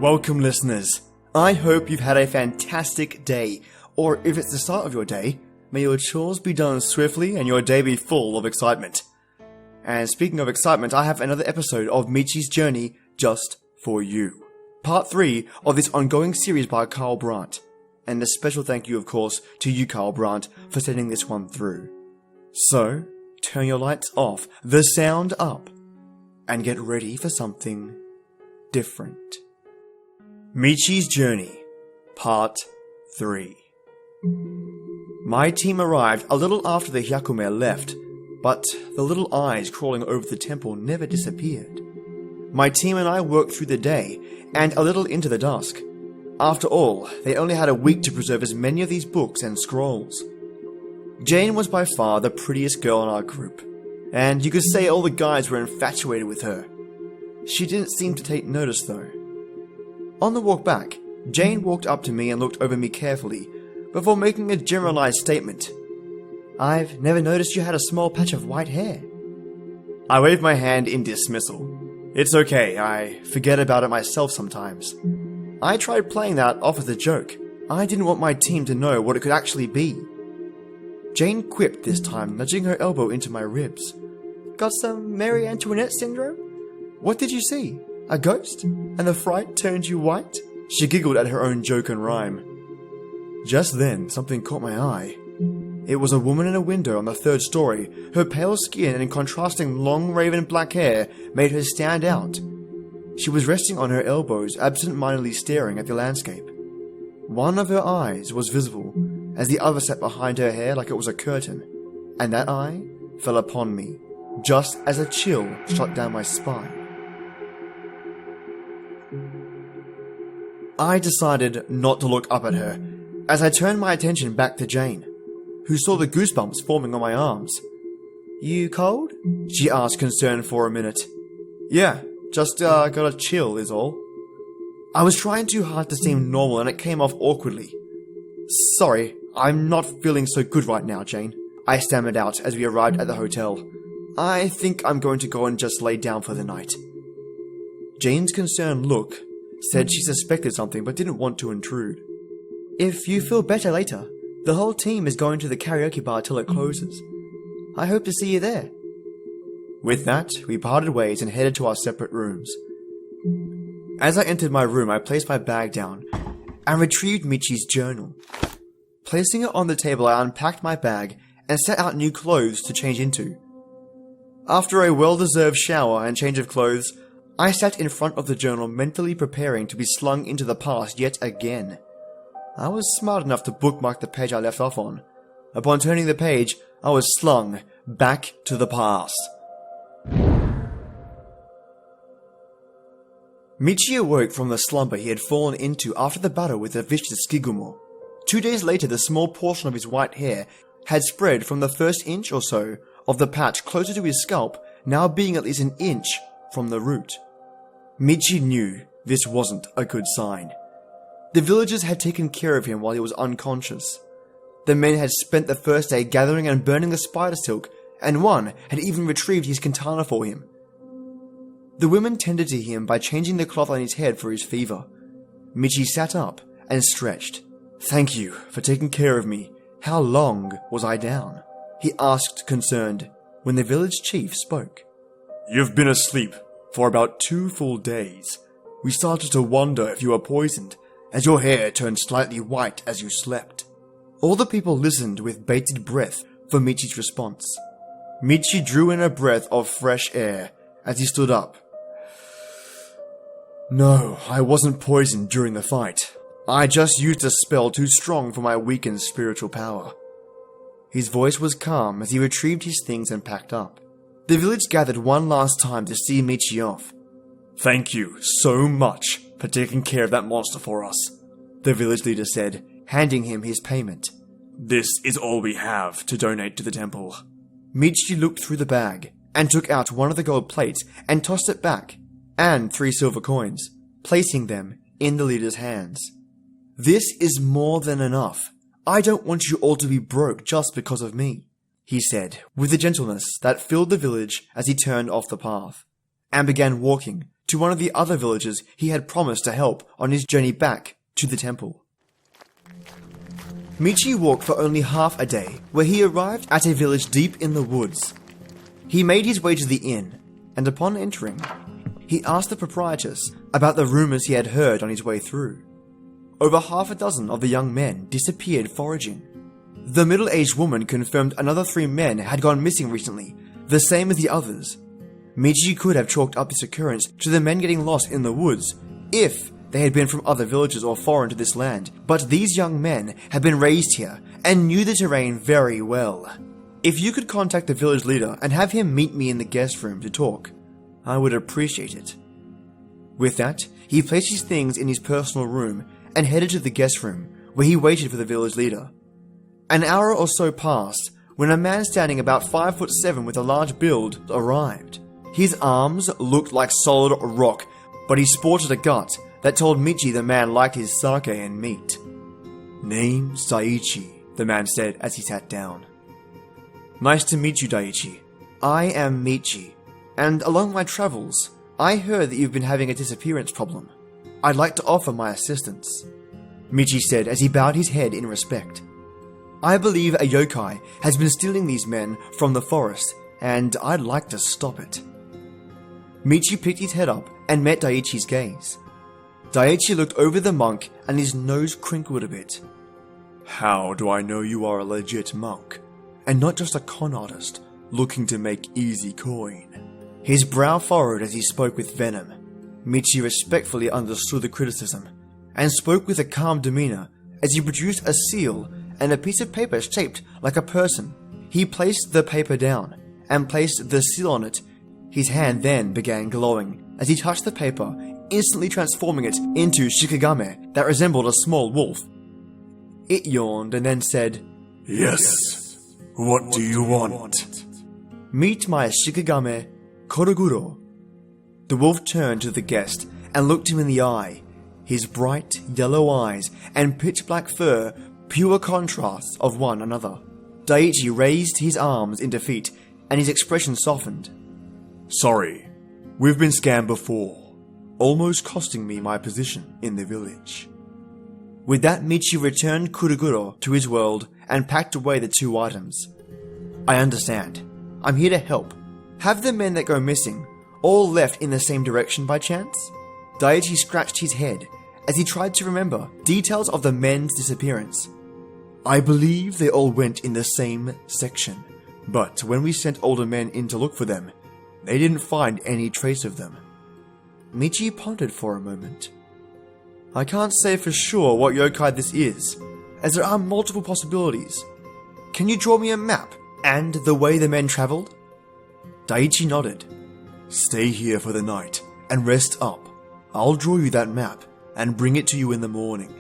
Welcome, listeners. I hope you've had a fantastic day, or if it's the start of your day, may your chores be done swiftly and your day be full of excitement. And speaking of excitement, I have another episode of Michi's Journey just for you. Part 3 of this ongoing series by Kyle Brant. And a special thank you, of course, to you, Kyle Brant, for sending this one through. So, turn your lights off, the sound up, and get ready for something different. Michi's Journey, Part 3. My team arrived a little after the Hyakume left, but the little eyes crawling over the temple never disappeared. My team and I worked through the day, and a little into the dusk. After all, they only had a week to preserve as many of these books and scrolls. Jane was by far the prettiest girl in our group, and you could say all the guys were infatuated with her. She didn't seem to take notice though. On the walk back, Jane walked up to me and looked over me carefully, before making a generalized statement. "I've never noticed you had a small patch of white hair." I waved my hand in dismissal. It's okay, I forget about it myself sometimes. I tried playing that off as a joke. I didn't want my team to know what it could actually be. Jane quipped this time, nudging her elbow into my ribs. "Got some Marie Antoinette syndrome? What did you see? A ghost? And the fright turned you white?" She giggled at her own joke and rhyme. Just then, something caught my eye. It was a woman in a window on the 3rd story. Her pale skin and contrasting long raven black hair made her stand out. She was resting on her elbows, absent-mindedly staring at the landscape. One of her eyes was visible, as the other sat behind her hair like it was a curtain, and that eye fell upon me, just as a chill shot down my spine. I decided not to look up at her, as I turned my attention back to Jane, who saw the goosebumps forming on my arms. "You cold?" she asked, concerned for a minute. "Yeah, just got a chill is all." I was trying too hard to seem normal and it came off awkwardly. "Sorry, I'm not feeling so good right now, Jane," I stammered out as we arrived at the hotel. "I think I'm going to go and just lay down for the night." Jane's concerned look said she suspected something but didn't want to intrude. "If you feel better later, the whole team is going to the karaoke bar till it closes. I hope to see you there." With that, we parted ways and headed to our separate rooms. As I entered my room, I placed my bag down and retrieved Michi's journal. Placing it on the table, I unpacked my bag and set out new clothes to change into. After a well-deserved shower and change of clothes, I sat in front of the journal mentally preparing to be slung into the past yet again. I was smart enough to bookmark the page I left off on. Upon turning the page, I was slung back to the past. Michi awoke from the slumber he had fallen into after the battle with the vicious Shikigami. 2 days later, the small portion of his white hair had spread from the first inch or so of the patch closer to his scalp, now being at least an inch from the root. Michi knew this wasn't a good sign. The villagers had taken care of him while he was unconscious. The men had spent the first day gathering and burning the spider silk, and one had even retrieved his katana for him. The women tended to him by changing the cloth on his head for his fever. Michi sat up and stretched. "Thank you for taking care of me. How long was I down?" he asked, concerned, when the village chief spoke. "You've been asleep for about 2 full days. We started to wonder if you were poisoned, as your hair turned slightly white as you slept." All the people listened with bated breath for Michi's response. Michi drew in a breath of fresh air as he stood up. "No, I wasn't poisoned during the fight. I just used a spell too strong for my weakened spiritual power." His voice was calm as he retrieved his things and packed up. The village gathered one last time to see Michi off. "Thank you so much for taking care of that monster for us," the village leader said, handing him his payment. "This is all we have to donate to the temple." Michi looked through the bag and took out one of the gold plates and tossed it back, and 3 silver coins, placing them in the leader's hands. "This is more than enough. I don't want you all to be broke just because of me," he said, with a gentleness that filled the village as he turned off the path, and began walking to one of the other villagers he had promised to help on his journey back to the temple. Michi walked for only half a day, where he arrived at a village deep in the woods. He made his way to the inn, and upon entering, he asked the proprietress about the rumors he had heard on his way through. Over half a dozen of the young men disappeared foraging. The middle-aged woman confirmed another 3 men had gone missing recently, the same as the others. Michi could have chalked up this occurrence to the men getting lost in the woods, if they had been from other villages or foreign to this land, but these young men had been raised here and knew the terrain very well. If you could contact the village leader and have him meet me in the guest room to talk, I would appreciate it. With that, he placed his things in his personal room and headed to the guest room, where he waited for the village leader. An hour or so passed when a man standing about 5'7" with a large build arrived. His arms looked like solid rock, but he sported a gut that told Michi the man liked his sake and meat. "Name's Daiichi," the man said as he sat down. "Nice to meet you, Daiichi. I am Michi, and along my travels, I heard that you've been having a disappearance problem. I'd like to offer my assistance," Michi said as he bowed his head in respect. "I believe a yokai has been stealing these men from the forest, and I'd like to stop it." Michi picked his head up and met Daiichi's gaze. Daiichi looked over the monk and his nose crinkled a bit. "How do I know you are a legit monk, and not just a con artist looking to make easy coin?" His brow furrowed as he spoke with venom. Michi respectfully understood the criticism, and spoke with a calm demeanor as he produced a seal and a piece of paper shaped like a person. He placed the paper down, and placed the seal on it. His hand then began glowing as he touched the paper, instantly transforming it into shikigami that resembled a small wolf. It yawned and then said, "Yes, what do you want?" "Meet my shikigami, Koroguro." The wolf turned to the guest and looked him in the eye. His bright yellow eyes and pitch black fur, pure contrasts of one another. Daiichi raised his arms in defeat, and his expression softened. "Sorry, we've been scammed before, almost costing me my position in the village." With that, Michi returned Kuroguro to his world and packed away the 2 items. "I understand. I'm here to help. Have the men that go missing all left in the same direction by chance?" Daiichi scratched his head as he tried to remember details of the men's disappearance. "I believe they all went in the same section, but when we sent older men in to look for them, they didn't find any trace of them." Michi pondered for a moment. "I can't say for sure what yokai this is, as there are multiple possibilities. Can you draw me a map and the way the men traveled?" Daiichi nodded. "Stay here for the night and rest up. I'll draw you that map and bring it to you in the morning."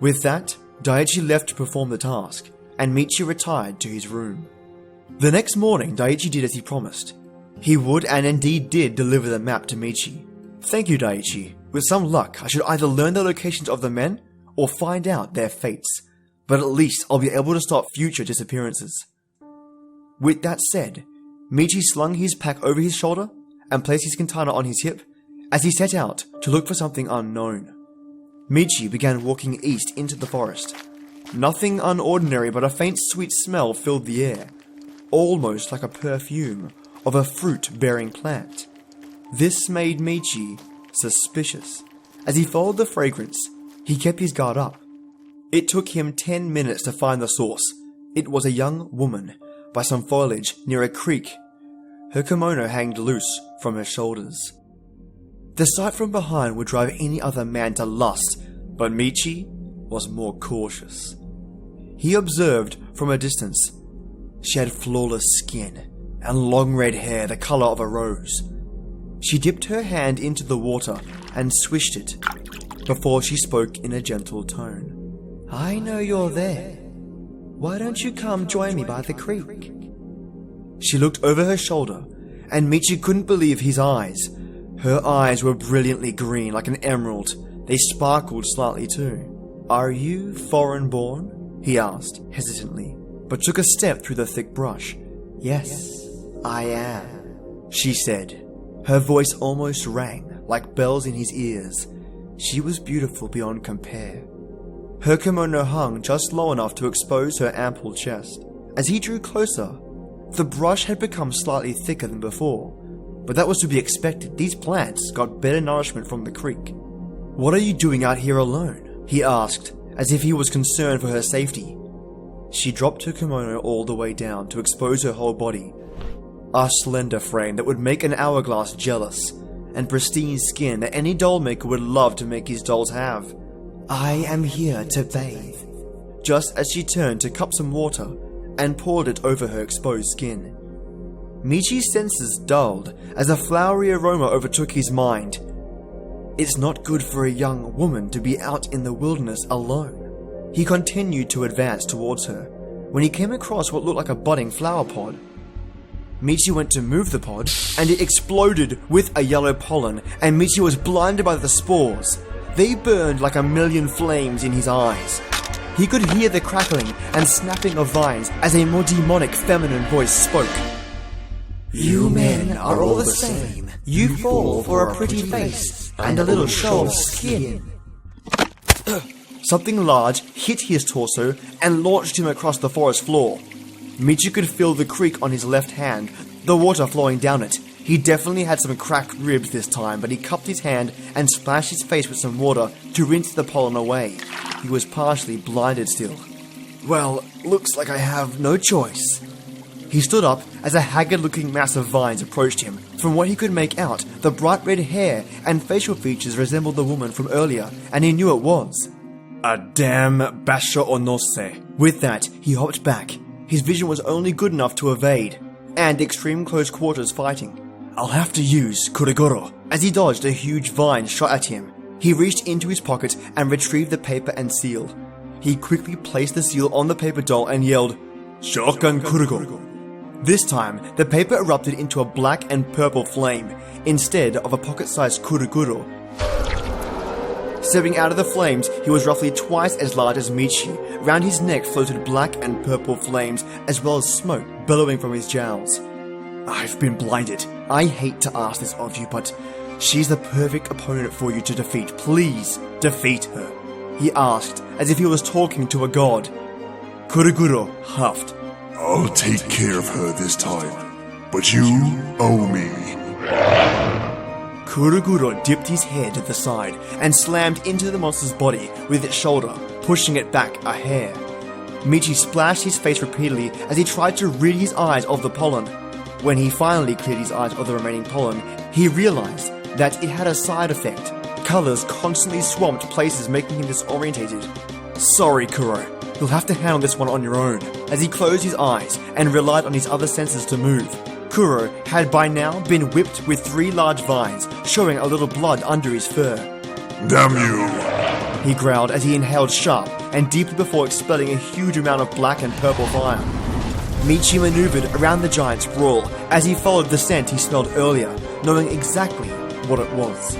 With that, Daiichi left to perform the task, and Michi retired to his room. The next morning, Daiichi did as he promised. He would and indeed did deliver the map to Michi. "Thank you, Daiichi. With some luck, I should either learn the locations of the men or find out their fates, but at least I'll be able to stop future disappearances." With that said, Michi slung his pack over his shoulder and placed his katana on his hip as he set out to look for something unknown. Michi began walking east into the forest. Nothing unordinary but a faint sweet smell filled the air, almost like a perfume of a fruit-bearing plant. This made Michi suspicious. As he followed the fragrance, he kept his guard up. It took him 10 minutes to find the source. It was a young woman by some foliage near a creek. Her kimono hanged loose from her shoulders. The sight from behind would drive any other man to lust, but Michi was more cautious. He observed from a distance. She had flawless skin and long red hair the color of a rose. She dipped her hand into the water and swished it before she spoke in a gentle tone. "I know you're there. Why don't you come join me by the creek?" She looked over her shoulder, and Michi couldn't believe his eyes. Her eyes were brilliantly green like an emerald. They sparkled slightly too. "Are you foreign-born?" he asked hesitantly, but took a step through the thick brush. "Yes, I am," she said. Her voice almost rang. like bells in his ears. She was beautiful beyond compare. Her kimono hung just low enough to expose her ample chest. As he drew closer, the brush had become slightly thicker than before, but that was to be expected. These plants got better nourishment from the creek. "What are you doing out here alone?" he asked, as if he was concerned for her safety. She dropped her kimono all the way down to expose her whole body. A slender frame that would make an hourglass jealous, and pristine skin that any doll maker would love to make his dolls have. "I am here to bathe." Just as she turned to cup some water and poured it over her exposed skin. Michi's senses dulled as a flowery aroma overtook his mind. It's not good for a young woman to be out in the wilderness alone. He continued to advance towards her when he came across what looked like a budding flower pod. Michi went to move the pod, and it exploded with a yellow pollen, and Michi was blinded by the spores. They burned like a million flames in his eyes. He could hear the crackling and snapping of vines as a more demonic feminine voice spoke. "You men are all the same. You fall for a pretty face and a little show of skin." Something large hit his torso and launched him across the forest floor. Michi could feel the creak on his left hand, the water flowing down it. He definitely had some cracked ribs this time, but he cupped his hand and splashed his face with some water to rinse the pollen away. He was partially blinded still. "Well, looks like I have no choice." He stood up as a haggard-looking mass of vines approached him. From what he could make out, the bright red hair and facial features resembled the woman from earlier, and he knew it was a damn Bashōnosei. With that, he hopped back. His vision was only good enough to evade, and extreme close quarters fighting. "I'll have to use Kurogoro." As he dodged a huge vine shot at him, he reached into his pocket and retrieved the paper and seal. He quickly placed the seal on the paper doll and yelled, "Shokan Kurogoro." This time, the paper erupted into a black and purple flame, instead of a pocket-sized Kurogoro. Stepping out of the flames, he was roughly twice as large as Michi. Round his neck floated black and purple flames, as well as smoke billowing from his jowls. "I've been blinded. I hate to ask this of you, but she's the perfect opponent for you to defeat. Please, defeat her," he asked, as if he was talking to a god. Kurogoro huffed. "I'll take care of her this time, but you owe me." Kurogoro dipped his head to the side and slammed into the monster's body with its shoulder, pushing it back a hair. Michi splashed his face repeatedly as he tried to rid his eyes of the pollen. When he finally cleared his eyes of the remaining pollen, he realized that it had a side effect. Colors constantly swamped places, making him disorientated. "Sorry, Kuro. You'll have to handle this one on your own." As he closed his eyes and relied on his other senses to move, Kuro had by now been whipped with 3 large vines, showing a little blood under his fur. "Damn you!" he growled as he inhaled sharp and deeply before expelling a huge amount of black and purple fire. Michi maneuvered around the giant's brawl as he followed the scent he smelled earlier, knowing exactly what it was.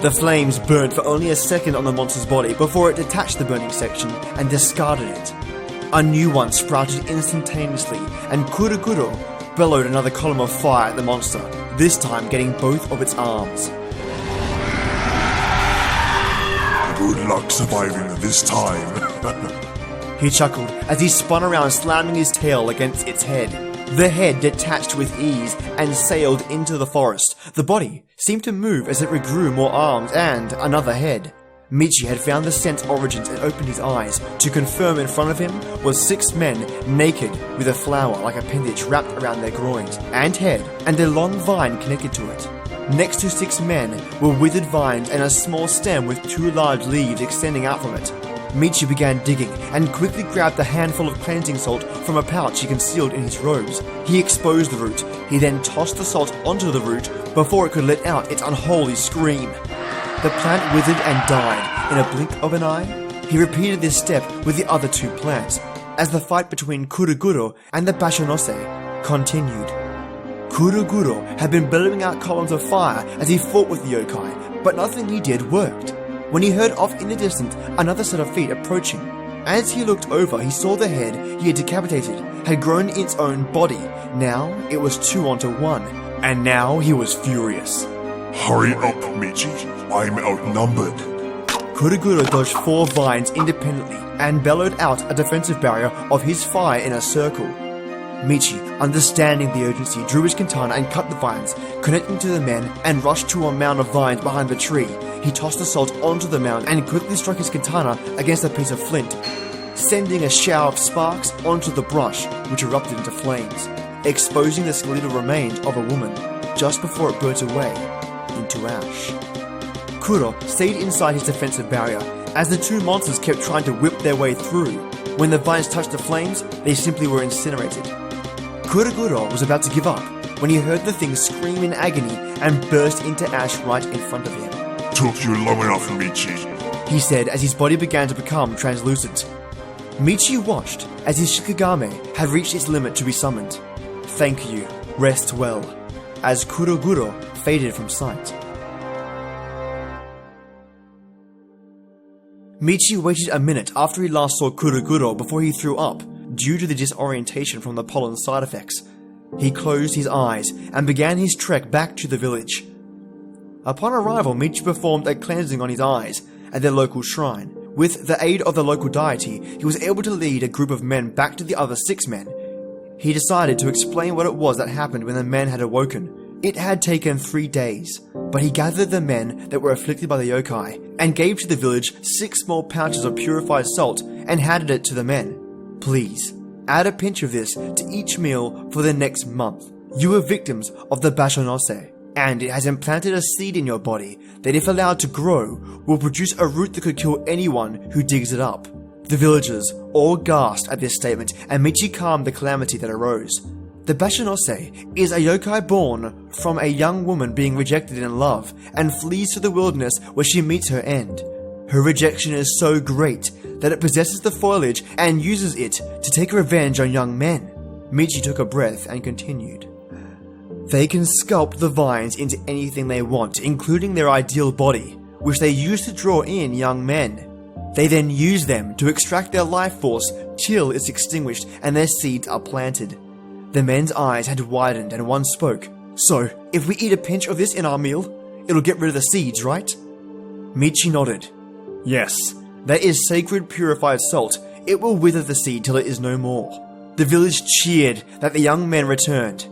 The flames burned for only a second on the monster's body before it detached the burning section and discarded it. A new one sprouted instantaneously, and Kurogoro bellowed another column of fire at the monster, this time getting both of its arms. "Good luck surviving this time." He chuckled as he spun around, slamming his tail against its head. The head detached with ease and sailed into the forest. The body seemed to move as it regrew more arms and another head. Michi had found the scent's origins and opened his eyes to confirm in front of him was 6 men naked with a flower-like appendage wrapped around their groins and head and a long vine connected to it. Next to 6 men were withered vines and a small stem with 2 large leaves extending out from it. Michi began digging and quickly grabbed a handful of cleansing salt from a pouch he concealed in his robes. He exposed the root. He then tossed the salt onto the root before it could let out its unholy scream. The plant withered and died in a blink of an eye. He repeated this step with the other 2 plants as the fight between Kurogoro and the Bashōnosei continued. Kurogoro had been billowing out columns of fire as he fought with the yokai, but nothing he did worked. When he heard off in the distance another set of feet approaching. As he looked over, he saw the head he had decapitated had grown its own body. Now it was 2 onto 1, and now he was furious. Hurry up, Michi. I'm outnumbered. Kuroguro dodged 4 vines independently and bellowed out a defensive barrier of his fire in a circle. Michi, understanding the urgency, drew his katana and cut the vines, connecting to the men, and rushed to a mound of vines behind the tree. He tossed the salt onto the mound and quickly struck his katana against a piece of flint, sending a shower of sparks onto the brush, which erupted into flames, exposing the skeletal remains of a woman just before it burnt away into ash. Kuro stayed inside his defensive barrier as the 2 monsters kept trying to whip their way through. When the vines touched the flames, they simply were incinerated. Kuroguro was about to give up when he heard the thing scream in agony and burst into ash right in front of him. Took you long enough, Michi. He said as his body began to become translucent. Michi watched as his shikigami had reached its limit to be summoned. Thank you, rest well, as Kuroguro faded from sight. Michi waited a minute after he last saw Kuroguro before he threw up, due to the disorientation from the pollen side effects. He closed his eyes and began his trek back to the village. Upon arrival, Michi performed a cleansing on his eyes at their local shrine. With the aid of the local deity, he was able to lead a group of men back to the other 6 men. He decided to explain what it was that happened when the men had awoken. It had taken 3 days, but he gathered the men that were afflicted by the yokai and gave to the village 6 small pouches of purified salt and handed it to the men. Please, add a pinch of this to each meal for the next month. You are victims of the Bashōnosei, and it has implanted a seed in your body that, if allowed to grow, will produce a root that could kill anyone who digs it up. The villagers all gasped at this statement, and Michi calmed the calamity that arose. The Bashōnosei is a yokai born from a young woman being rejected in love and flees to the wilderness where she meets her end. Her rejection is so great that it possesses the foliage and uses it to take revenge on young men. Michi took a breath and continued. They can sculpt the vines into anything they want, including their ideal body, which they use to draw in young men. They then use them to extract their life force till it's extinguished and their seeds are planted. The men's eyes had widened and one spoke. So, if we eat a pinch of this in our meal, it'll get rid of the seeds, right? Michi nodded. Yes, that is sacred purified salt. It will wither the seed till it is no more. The village cheered that the young men returned.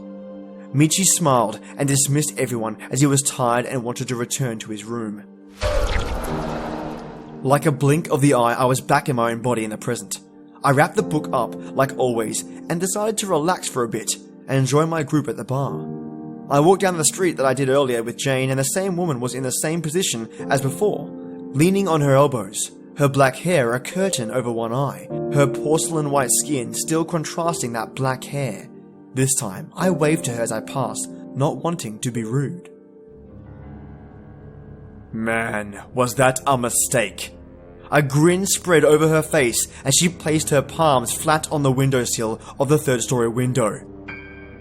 Michi smiled and dismissed everyone as he was tired and wanted to return to his room. Like a blink of the eye, I was back in my own body in the present. I wrapped the book up, like always, and decided to relax for a bit and join my group at the bar. I walked down the street that I did earlier with Jane, and the same woman was in the same position as before, leaning on her elbows, her black hair a curtain over one eye, her porcelain white skin still contrasting that black hair. This time, I waved to her as I passed, not wanting to be rude. Man, was that a mistake. A grin spread over her face as she placed her palms flat on the windowsill of the 3rd-story window.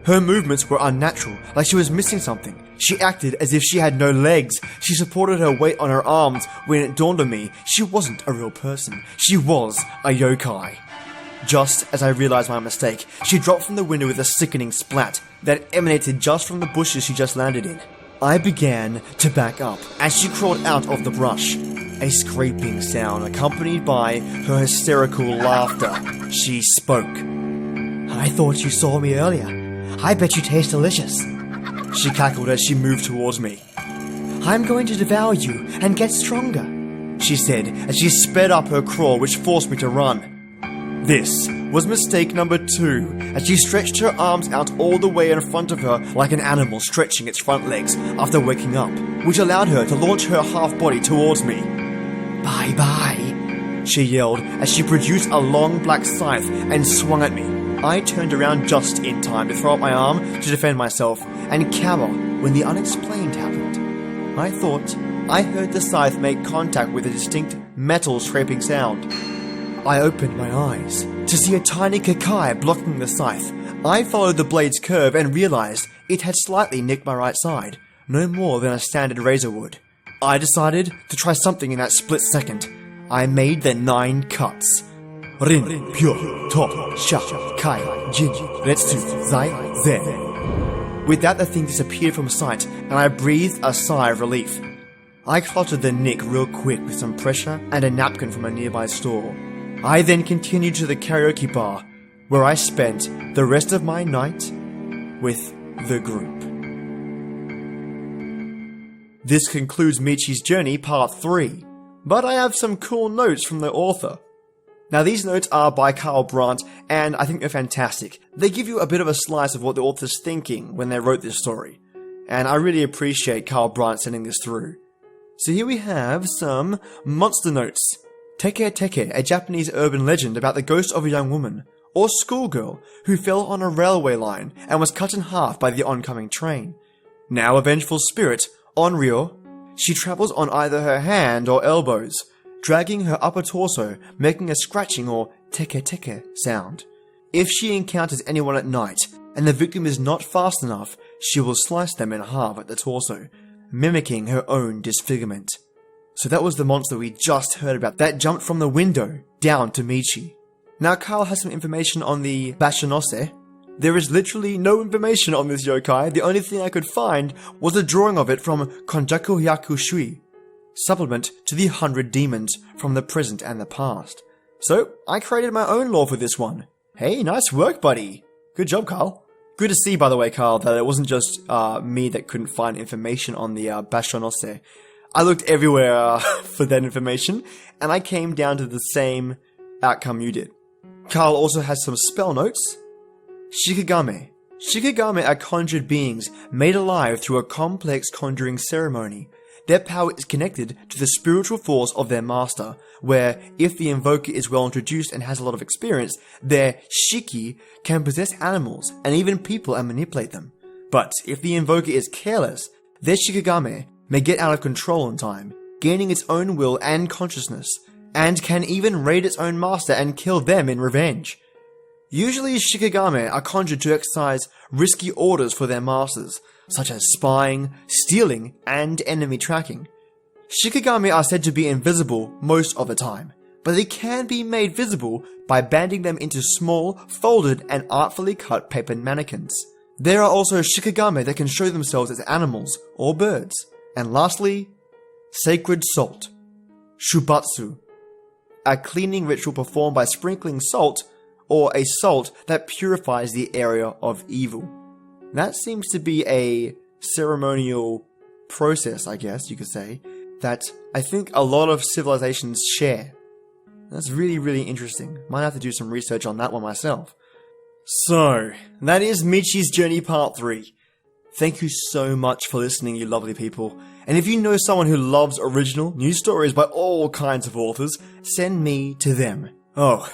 Her movements were unnatural, like she was missing something. She acted as if she had no legs. She supported her weight on her arms when it dawned on me she wasn't a real person. She was a yokai. Just as I realized my mistake, she dropped from the window with a sickening splat that emanated just from the bushes she just landed in. I began to back up as she crawled out of the brush. A scraping sound accompanied by her hysterical laughter. She spoke. I thought you saw me earlier. I bet you taste delicious. She cackled as she moved towards me. I'm going to devour you and get stronger, she said as she sped up her crawl, which forced me to run. This was mistake number 2, as she stretched her arms out all the way in front of her like an animal stretching its front legs after waking up, which allowed her to launch her half-body towards me. Bye-bye, she yelled as she produced a long black scythe and swung at me. I turned around just in time to throw up my arm to defend myself and cower when the unexplained happened. I thought I heard the scythe make contact with a distinct metal scraping sound. I opened my eyes to see a tiny Yokai blocking the scythe. I followed the blade's curve and realized it had slightly nicked my right side, no more than a standard razor would. I decided to try something in that split second. I made the 9 cuts. Rin, Pyo, To, Sha, Kai, Jin, Retsu, Zai, Zen. With that, the thing disappeared from sight, and I breathed a sigh of relief. I clutched the nick real quick with some pressure and a napkin from a nearby store. I then continued to the karaoke bar, where I spent the rest of my night with the group. This concludes Michi's Journey Part 3, but I have some cool notes from the author. Now, these notes are by Kyle Brant, and I think they're fantastic. They give you a bit of a slice of what the author's thinking when they wrote this story, and I really appreciate Kyle Brant sending this through. So here we have some monster notes. Teke Teke, a Japanese urban legend about the ghost of a young woman, or schoolgirl, who fell on a railway line and was cut in half by the oncoming train. Now a vengeful spirit, Onryo, she travels on either her hand or elbows, dragging her upper torso, making a scratching or teke teke sound. If she encounters anyone at night, and the victim is not fast enough, she will slice them in half at the torso, mimicking her own disfigurement. So that was the monster we just heard about that jumped from the window down to Michi. Now Kyle has some information on the Bashōnosei. There is literally no information on this yokai. The only thing I could find was a drawing of it from Konjaku Hyaku Shui, supplement to the 100 Demons from the present and the past. So I created my own lore for this one. Hey, nice work, buddy. Good job, Kyle. Good to see, by the way, Kyle, that it wasn't just me that couldn't find information on the Bashōnosei. I looked everywhere for that information, and I came down to the same outcome you did. Kyle also has some spell notes. Shikigami. Shikigami are conjured beings made alive through a complex conjuring ceremony. Their power is connected to the spiritual force of their master, where if the invoker is well introduced and has a lot of experience, their shiki can possess animals and even people and manipulate them. But if the invoker is careless, their shikigami may get out of control in time, gaining its own will and consciousness, and can even raid its own master and kill them in revenge. Usually shikigami are conjured to exercise risky orders for their masters, such as spying, stealing, and enemy tracking. Shikigami are said to be invisible most of the time, but they can be made visible by banding them into small, folded, and artfully cut paper mannequins. There are also shikigami that can show themselves as animals or birds. And lastly, sacred salt, shubatsu, a cleaning ritual performed by sprinkling salt, or a salt that purifies the area of evil. That seems to be a ceremonial process, I guess you could say, that I think a lot of civilizations share. That's really, really interesting. Might have to do some research on that one myself. So, that is Michi's Journey Part 3. Thank you so much for listening, you lovely people. And if you know someone who loves original, new stories by all kinds of authors, send me to them. Oh,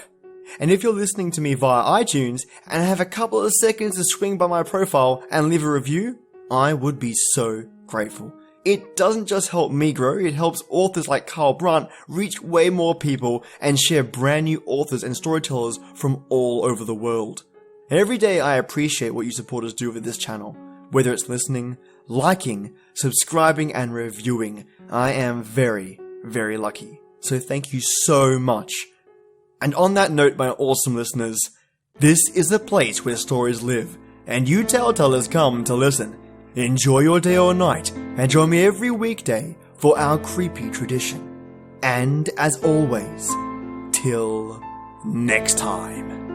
and if you're listening to me via iTunes and have a couple of seconds to swing by my profile and leave a review, I would be so grateful. It doesn't just help me grow, it helps authors like Kyle Brant reach way more people and share brand new authors and storytellers from all over the world. Every day I appreciate what you supporters do with this channel. Whether it's listening, liking, subscribing, and reviewing, I am very, very lucky. So thank you so much. And on that note, my awesome listeners, this is the place where stories live, and you telltellers come to listen. Enjoy your day or night, and join me every weekday for our creepy tradition. And as always, till next time.